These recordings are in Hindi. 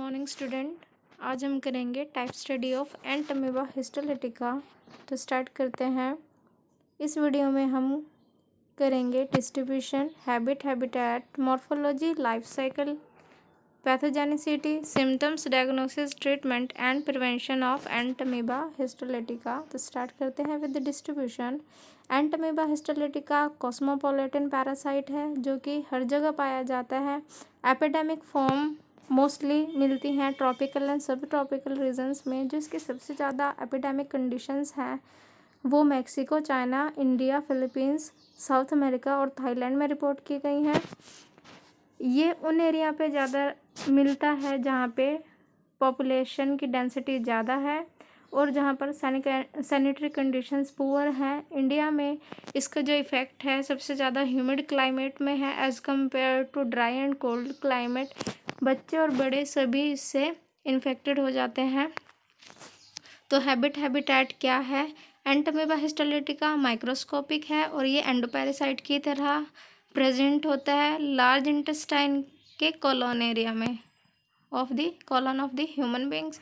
Morning student. आज हम करेंगे type study of ant amoeba histolytica. तो स्टार्ट करते हैं। इस वीडियो में हम करेंगे distribution, habit, habitat, morphology, life cycle, pathogenicity, symptoms, diagnosis, treatment and prevention of ant amoeba histolytica. तो स्टार्ट करते हैं with the distribution. Ant amoeba histolytica cosmopolitan parasite है जो कि हर जगह पाया जाता है। एपिडेमिक फॉर्म मोस्टली मिलती हैं ट्रॉपिकल एंड सब ट्रॉपिकल रीजन्स में। जो इसकी सबसे ज़्यादा एपिडेमिक कंडीशंस हैं वो Mexico, China, India, Philippines, south America और थाईलैंड में रिपोर्ट की गई हैं। ये उन एरिया पे ज़्यादा मिलता है जहाँ पे पॉपुलेशन की डेंसिटी ज़्यादा है और जहाँ पर सैनिटरी कंडीशंस पुअर हैं। इंडिया में इसका जो इफ़ेक्ट है सबसे ज़्यादा ह्यूमिड क्लाइमेट में है as compare to dry and cold climate. बच्चे और बड़े सभी इससे इन्फेक्टेड हो जाते हैं। तो हैबिटेट क्या है? एंट अमीबा हिस्टोलिटिका माइक्रोस्कोपिक है और ये एंडोपैरासाइट की तरह प्रेजेंट होता है लार्ज इंटेस्टाइन के कॉलोन एरिया में of the human beings.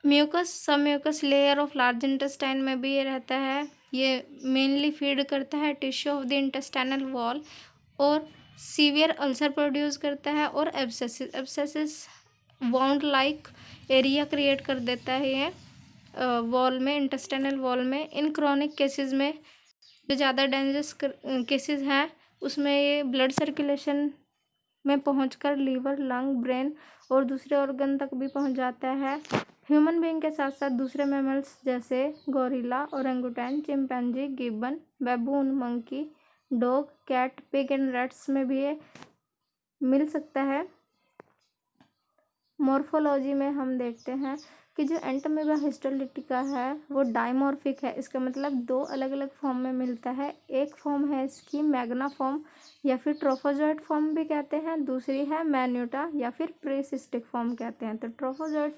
Mucus, सब mucus layer of large intestine में भी ये रहता है। ये मेनली फीड करता है tissue of the intestinal wall और सीवियर अल्सर प्रोड्यूस करता है और abscesses wound like area create कर देता है ये वॉल में, इंटेस्टाइनल वॉल में। इन क्रोनिक केसेस में जो ज़्यादा डेंजरस केसेस हैं उसमें ये ब्लड सर्कुलेशन में पहुंचकर लीवर, लंग, ब्रेन और दूसरे ऑर्गन तक भी पहुंच जाता है। ह्यूमन बीइंग के साथ साथ दूसरे मैमल्स जैसे gorilla, orangutan, chimpanzee, gibbon, baboon, monkey, dog, cat, pig and rats में भी ये मिल सकता है। मॉर्फोलॉजी में हम देखते हैं कि जो एंट अमीबा हिस्टोलिटिका है वो डाइमॉर्फिक है। इसका मतलब दो अलग अलग फॉर्म में मिलता है। एक फॉर्म है इसकी मैग्ना फॉर्म या फिर ट्रोफोजॉइड फॉर्म भी कहते हैं, दूसरी है मैन्यूटा या फिर प्रीसिस्टिक फॉर्म कहते हैं। तो trophozoite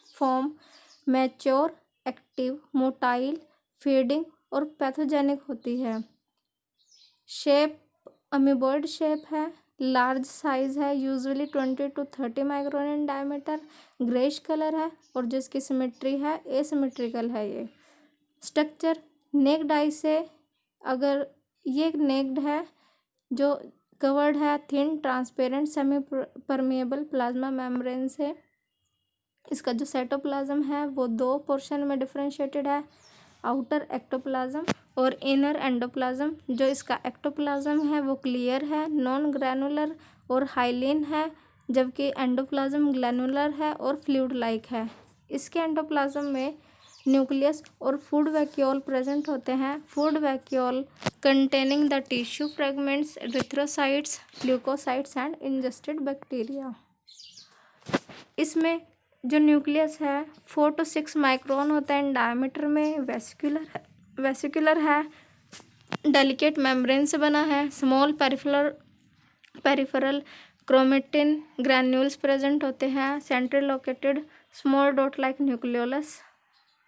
form mature, active, motile, feeding और पैथोजेनिक होती है। शेप अमीबॉइड शेप है, लार्ज साइज है, usually 20 to 30 micron in diameter, greyish colour है और जिसकी सिमेट्री है एसिमेट्रिकल है। ये स्ट्रक्चर नेक्ड आई से, अगर ये नेक्ड है जो कवर्ड है thin transparent semi permeable plasma membrane से। इसका जो साइटोप्लाज्म है वो दो पोर्शन में डिफरेंशिएटेड है, आउटर एक्टोप्लाज्म और इनर एंडोप्लाज्म। जो इसका एक्टोप्लाज्म है वो क्लियर है, नॉन ग्रैनुलर और हाइलिन है, जबकि एंडोप्लाज्म ग्लैनुलर है और फ्लूइड लाइक है। इसके एंडोप्लाज्म में न्यूक्लियस और फूड वैक्यूल प्रेजेंट होते हैं। Food vacuole containing the tissue fragments, erythrocytes, leukocytes and ingested bacteria. इसमें जो न्यूक्लियस है 4 to 6 माइक्रोन होता है इन डायमीटर में, वेसिकुलर है, डेलिकेट मेम्ब्रेन से बना है। Small peripheral chromatin granules present होते हैं। Central located small dot like nucleolus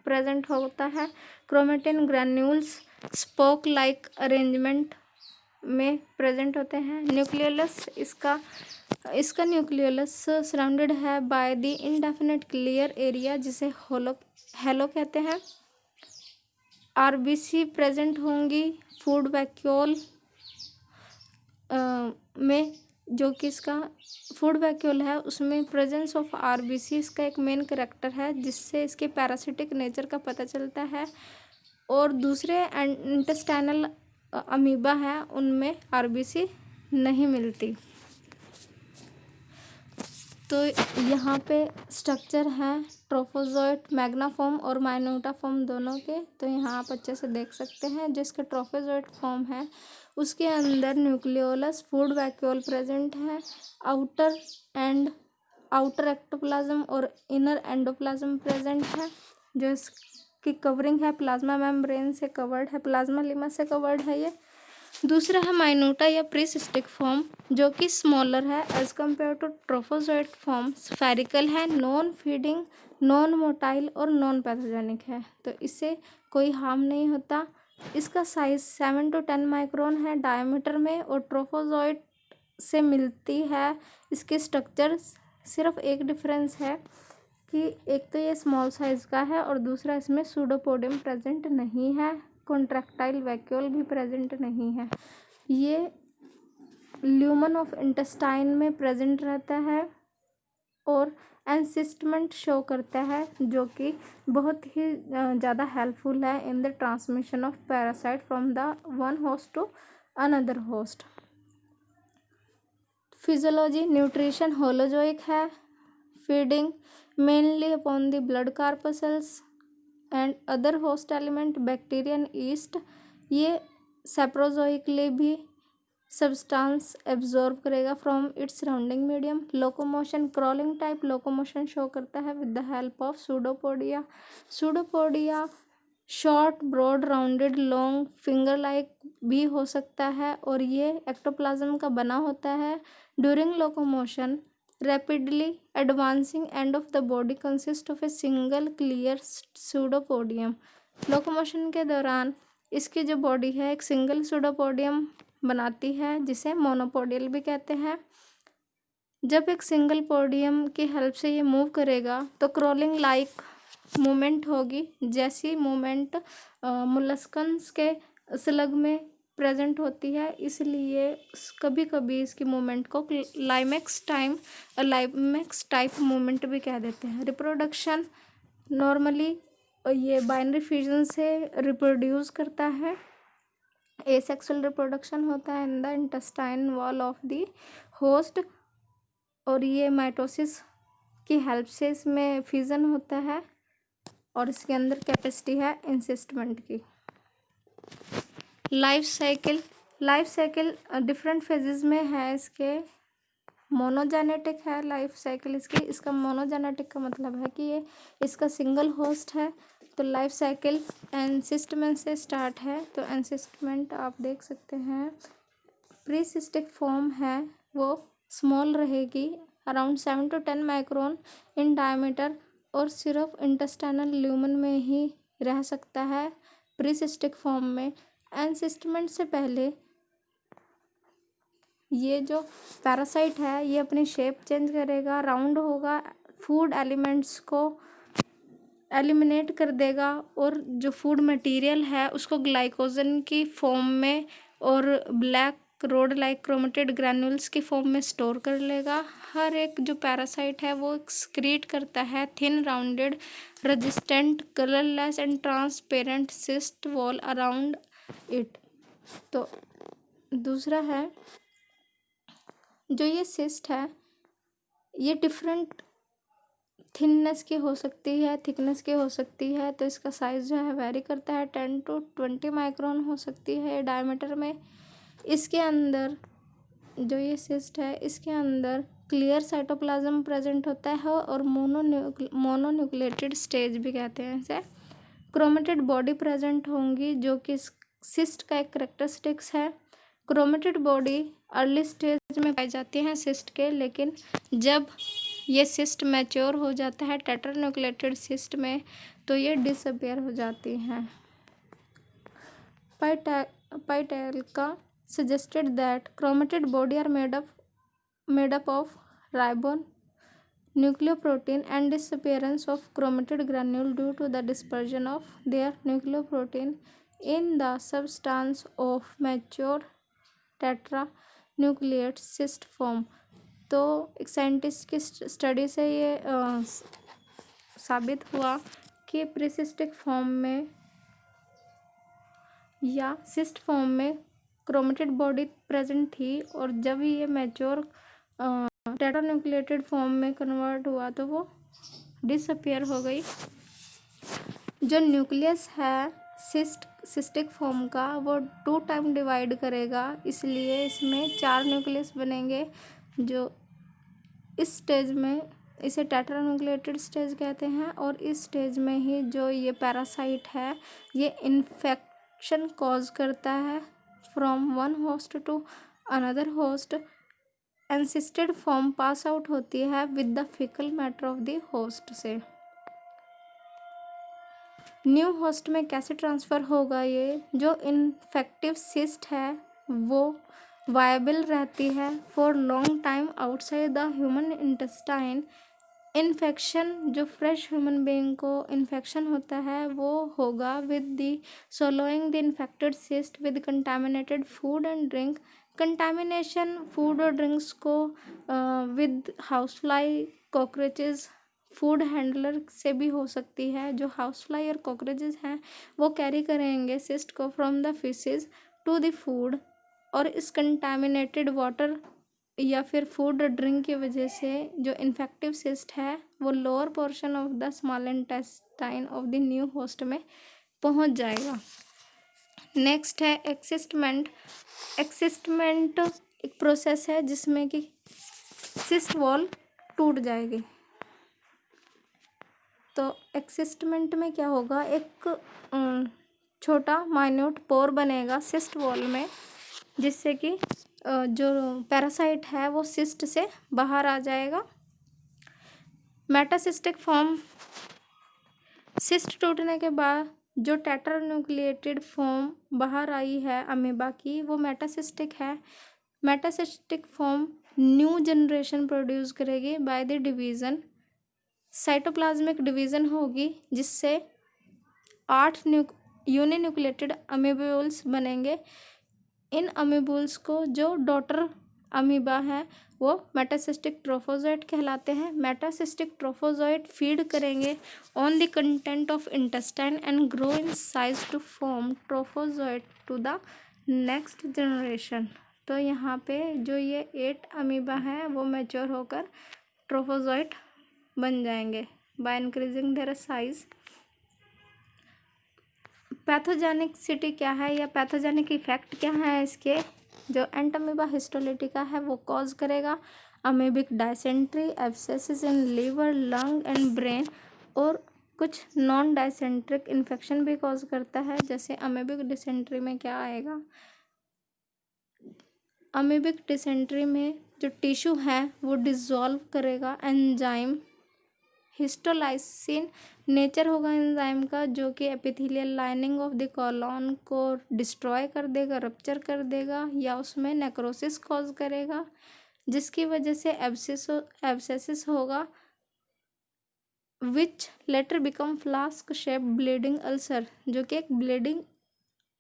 present होता है। Chromatin granules spoke like arrangement में प्रेजेंट होते हैं। न्यूक्लियोलस इसका न्यूक्लियोलस सराउंडेड है by the indefinite clear area जिसे हेलो कहते हैं। आरबीसी प्रेजेंट होंगी फूड वैक्यूल में, जो कि इसका फूड वैक्यूल है उसमें प्रेजेंस ऑफ आरबीसी इसका एक मेन कैरेक्टर है जिससे इसके पैरासिटिक नेचर का पता चलता है। और दूसरे इंटेस्टाइनल अमीबा है उनमें आरबीसी नहीं मिलती। तो यहाँ पे स्ट्रक्चर है ट्रोफोजॉइट मैग्ना फॉर्म और माइन्यूटा फॉर्म दोनों के। तो यहाँ आप अच्छे से देख सकते हैं जिसका ट्रोफोजॉइट फॉर्म है उसके अंदर न्यूक्लियोलस, फूड वैक्यूल प्रेजेंट है, आउटर एक्टोप्लाज्म और इनर एंडोप्लाज्म प्रेजेंट है। जो इसकी कवरिंग है प्लाज्मा मेम्ब्रेन से कवर्ड है, प्लाज्मा लिमा से कवर्ड है ये। दूसरा है माइन्यूटा या प्रीसिस्टिक फॉर्म जो कि स्मॉलर है as compare to trophozoite form, spherical है, नॉन फीडिंग, नॉन मोटाइल और नॉन पैथोजेनिक है। तो इससे कोई हार्म नहीं होता। इसका साइज 7 to 10 माइक्रोन है डायमीटर में और ट्रोफोजॉइट से मिलती है। इसके स्ट्रक्चर सिर्फ एक डिफरेंस है कि एक तो ये स्मॉल साइज का है और दूसरा इसमें सूडोपोडियम प्रेजेंट नहीं है, कॉन्ट्रैक्टाइल वैक्यूल भी प्रेजेंट नहीं है। ये ल्यूमन ऑफ इंटेस्टाइन में प्रेजेंट रहता है और एनसिस्टमेंट शो करता है, जो कि बहुत ही ज़्यादा हेल्पफुल है in the transmission of parasite from the one host to another host. Physiology, nutrition holozoic है, feeding mainly upon the blood corpuscles and other host element bacteria and yeast. ये सेप्रोजोइकली भी सब्सटेंस एब्जॉर्ब करेगा from its surrounding medium. Locomotion, crawling type locomotion show करता है with the help of pseudopodia. Pseudopodia short, broad, rounded, long, finger like भी हो सकता है और ये एक्टोप्लाज्म का बना होता है। During locomotion rapidly advancing end of the body consist of a single clear pseudopodium. Locomotion के दौरान इसकी जो बॉडी है एक सिंगल सूडोपोडियम बनाती है, जिसे मोनोपोडियल भी कहते हैं। जब एक सिंगल पोडियम की हेल्प से ये मूव करेगा तो क्रॉलिंग लाइक मूवमेंट होगी, जैसी मूवमेंट मुलस्कन्स के स्लग में प्रेजेंट होती है। इसलिए कभी कभी इसकी मूवमेंट को लाइमेक्स टाइप मूवमेंट भी कह देते हैं। रिप्रोडक्शन, नॉर्मली ये बाइनरी फ्यूजन से रिप्रोड्यूस करता है। एसेक्सुअल रिप्रोडक्शन होता है in the intestine wall of the host और ये माइटोसिस की हेल्प से इसमें फ्यूजन होता है और इसके अंदर कैपेसिटी है इंसिस्टमेंट की। लाइफ साइकिल डिफरेंट फेजेस में है इसके। मोनोजेनेटिक है लाइफ साइकिल इसकी। इसका मोनोजेनेटिक का मतलब है कि ये इसका सिंगल होस्ट है। तो लाइफ साइकिल एनसिस्टमेंट से स्टार्ट है। तो एनसिस्टमेंट आप देख सकते हैं, प्रीसिस्टिक फॉर्म है वो स्मॉल रहेगी, around 7 to 10 micron in diameter और सिर्फ इंटेस्टाइनल ल्यूमन में ही रह सकता है प्रीसिस्टिक फॉर्म में। एनसिस्टमेंट से पहले ये जो पैरासाइट है ये अपनी शेप चेंज करेगा, राउंड होगा, फूड एलिमेंट्स को एलिमिनेट कर देगा और जो फूड मटेरियल है उसको ग्लाइकोजन की फॉर्म में और black rod like chromated granules की फॉर्म में स्टोर कर लेगा। हर एक जो पैरासाइट है वो एक्सक्रीट करता है thin, rounded, resistant, colourless and transparent cyst wall around it. तो दूसरा है जो ये सिस्ट है ये डिफरेंट थिननेस की हो सकती है, थिकनेस की हो सकती है। तो इसका साइज़ जो है वेरी करता है, 10 to 20 माइक्रोन हो सकती है डायमीटर में। इसके अंदर जो ये सिस्ट है इसके अंदर क्लियर साइटोप्लाज्म प्रेजेंट होता है और मोनोन्यूक्लिएटेड स्टेज भी कहते हैं इसे। क्रोमेटेड बॉडी प्रेजेंट होंगी जो कि सिस्ट का एक करेक्टरिस्टिक्स है। क्रोमेटेड बॉडी अर्ली स्टेज में पाई जाती हैं सिस्ट के, लेकिन जब ये सिस्ट मैच्योर हो जाता है टेट्रान्यूक्लिएटेड सिस्ट में तो ये डिसअपियर हो जाती हैं। पाइटेल्का suggested that chromatid body are made up of ribon nucleoprotein and disappearance of chromatid granule due to the dispersion of their nucleoprotein in the substance of mature tetranucleate cyst form। तो एक साइंटिस्ट की स्टडी से ये साबित हुआ कि प्रीसिस्टिक फॉर्म में या सिस्ट फॉर्म में क्रोमेटेड बॉडी प्रेजेंट थी और जब ये मैच्योर टेट्रान्यूक्लिएटेड फॉर्म में कन्वर्ट हुआ तो वो डिसअपियर हो गई। जो न्यूक्लियस है सिस्टिक फॉर्म का वो 2 टाइम डिवाइड करेगा, इसलिए इसमें 4 न्यूक्लियस बनेंगे। जो इस स्टेज में इसे टेट्रान्यूक्लिएटेड स्टेज कहते हैं और इस स्टेज में ही जो ये पैरासाइट है ये इन्फेक्शन कॉज करता है from one host to another host. Encysted form pass out होती है with the faecal matter of the host से। न्यू होस्ट में कैसे ट्रांसफ़र होगा? ये जो इन्फेक्टिव सिस्ट है वो वायबल रहती है for long time outside the human intestine. Infection, जो फ्रेश ह्यूमन बीइंग को इन्फेक्शन होता है वो होगा with the swallowing the infected cyst with contaminated food and drink. Contamination food और ड्रिंक्स को with housefly, cockroaches, food handler से भी हो सकती है। जो हाउसफ्लाई और कॉकरोचेज हैं वो कैरी करेंगे सिस्ट को from the fishes to the food, और इस कंटामिनेटेड वाटर या फिर फूड ड्रिंक की वजह से जो इन्फेक्टिव सिस्ट है वो lower portion of the small intestine of the new host में पहुंच जाएगा। नेक्स्ट है एक्सिस्टमेंट। एक्सिस्टमेंट एक प्रोसेस है जिसमें कि सिस्ट वॉल टूट जाएगी। तो एक्सिस्टमेंट में क्या होगा, एक छोटा माइन्यूट पोर बनेगा सिस्ट वॉल में, जिससे कि जो पैरासाइट है वो सिस्ट से बाहर आ जाएगा। मेटासिस्टिक फॉर्म, सिस्ट टूटने के बाद जो टेट्रान्यूक्लिएटेड फॉर्म बाहर आई है अमीबा की वो मेटासिस्टिक है। मेटासिस्टिक फॉर्म न्यू जनरेशन प्रोड्यूस करेगी by the division. Cytoplasmic division होगी जिससे 8 यूनिन्यूक्लिएटेड अमीब्यूल्स बनेंगे। इन अमीब्यूल्स को जो डॉटर अमीबा है वो मेटासिस्टिक ट्रोफोजोइट कहलाते हैं। मेटासिस्टिक ट्रोफोजोइट फीड करेंगे on the content of intestine and grow in size to form trophozoite to the next generation. तो यहाँ पे जो ये 8 अमीबा हैं वो मैच्योर होकर ट्रोफोजोइट बन जाएंगे by increasing their size. Pathogenicity क्या है या पैथोजेनिक इफेक्ट क्या है इसके, जो एंटमीबा हिस्टोलिटिका है वो कॉज करेगा amoebic dysentery, abscesses in liver, lung and brain, और कुछ नॉन डायसेंट्रिक इन्फेक्शन भी कॉज करता है। जैसे अमीबिक डिसेंट्री में क्या आएगा, अमीबिक डिसेंट्री में जो टिश्यू है वो डिसॉल्व करेगा एंजाइम हिस्टोलाइसिन नेचर होगा एंजाइम का, जो कि epithelial lining of the colon को डिस्ट्रॉय कर देगा, रप्चर कर देगा या उसमें नेक्रोसिस कॉज करेगा, जिसकी वजह से एब्सेसिस होगा which later become flask shape bleeding ulcer, जो कि एक ब्लीडिंग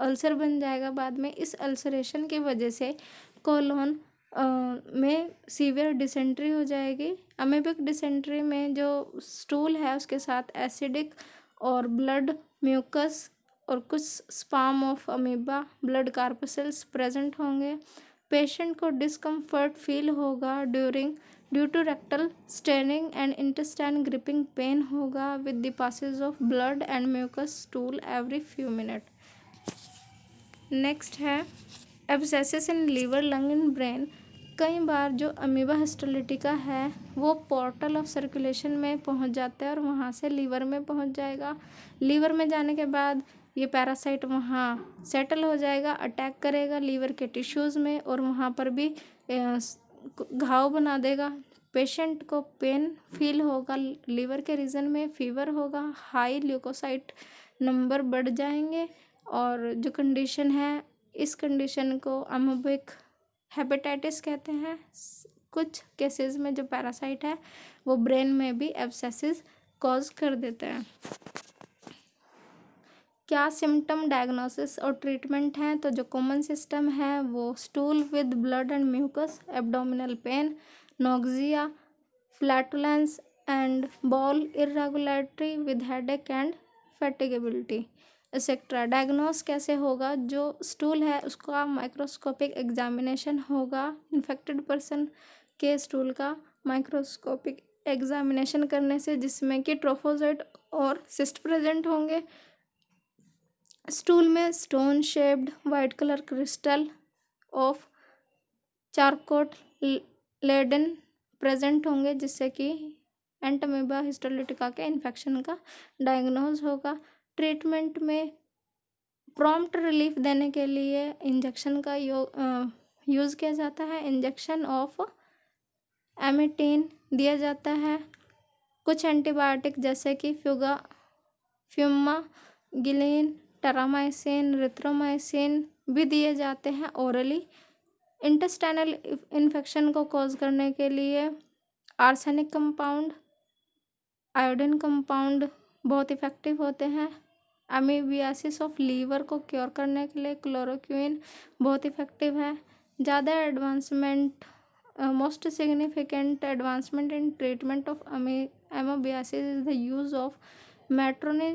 अल्सर बन जाएगा बाद में। इस अल्सरेशन की वजह से कोलोन में सीवियर डिसेंट्री हो जाएगी। अमीबिक डिसेंट्री में जो स्टूल है उसके साथ एसिडिक और ब्लड म्यूकस और कुछ स्पाम of amoeba blood corpuscles present होंगे। पेशेंट को डिस्कम्फर्ट फील होगा due to rectal straining and intestine griping pain होगा with the passage of blood and mucus stool every few minute. Next है abscesses in liver, lung and brain. कई बार जो अमीबा हिस्टोलिटिका है वो पोर्टल ऑफ सर्कुलेशन में पहुंच जाता है और वहां से लीवर में पहुंच जाएगा। लीवर में जाने के बाद ये पैरासाइट वहाँ सेटल हो जाएगा, अटैक करेगा लीवर के टिश्यूज़ में और वहाँ पर भी घाव बना देगा। पेशेंट को पेन फील होगा लीवर के रीजन में, फीवर होगा, हाई ल्यूकोसाइट नंबर बढ़ जाएंगे, और जो कंडीशन है इस कंडीशन को अमीबिक हेपेटाइटिस कहते हैं। कुछ केसेस में जो पैरासाइट है वो ब्रेन में भी एब्सेसिस कॉज कर देते हैं। क्या सिम्टम, डायग्नोसिस और ट्रीटमेंट हैं, तो जो कॉमन सिस्टम है वो stool with blood and mucus, abdominal pain, नोक्सिया, flatulence and bowel irregularity with headache and fatigability etcetera. Diagnose कैसे होगा, जो स्टूल है उसका माइक्रोस्कोपिक एग्जामिनेशन होगा। इन्फेक्टेड पर्सन के स्टूल का माइक्रोस्कोपिक एग्जामिनेशन करने से, जिसमें कि ट्रोफोजोइट और सिस्ट प्रेजेंट होंगे। स्टूल में stone shaped white colour crystal of Charcot Leyden present होंगे, जिससे कि एंटमीबा हिस्टोलिटिका के इन्फेक्शन का डायग्नोज होगा। ट्रीटमेंट में प्रॉम्प्ट रिलीफ देने के लिए इंजेक्शन का यूज़ किया जाता है। इंजेक्शन ऑफ एमेटिन दिया जाता है। कुछ एंटीबायोटिक जैसे कि फ्यूमागिलिन, टेरामाइसिन, रिथ्रोमाइसिन भी दिए जाते हैं ओरली। इंटेस्टाइनल इन्फेक्शन को कॉज करने के लिए आर्सेनिक कंपाउंड, आयोडीन कंपाउंड बहुत इफ़ेक्टिव होते हैं। अमीबियासिस ऑफ लीवर को क्योर करने के लिए क्लोरोक्विन बहुत इफ़ेक्टिव है। ज़्यादा advancement, most significant advancement in treatment of amoebiasis is the use of metronidazole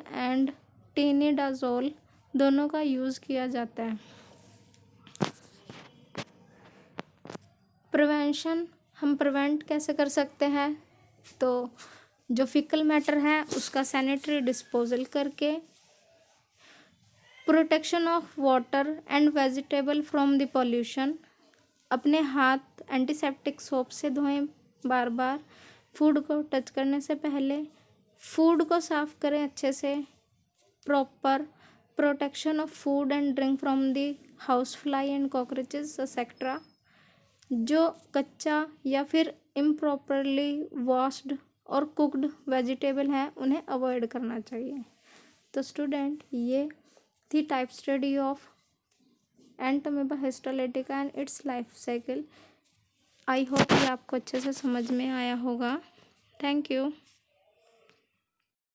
and tinidazole, दोनों का यूज़ किया जाता है। प्रिवेंशन, हम प्रिवेंट कैसे कर सकते हैं? तो जो फीकल मैटर है उसका सैनिटरी डिस्पोजल करके, protection of water and vegetable from the pollution, अपने हाथ एंटीसेप्टिक सोप से धोएं बार बार, फूड को टच करने से पहले, फूड को साफ करें अच्छे से, proper protection of food and drink from the house fly and cockroaches etcetera. जो कच्चा या फिर इम्प्रॉपरली वॉश्ड और कुक्ड वेजिटेबल हैं उन्हें अवॉइड करना चाहिए। तो स्टूडेंट, ये थी type study of Entamoeba histolytica and it's life cycle. I hope ये आपको अच्छे से समझ में आया होगा। Thank you.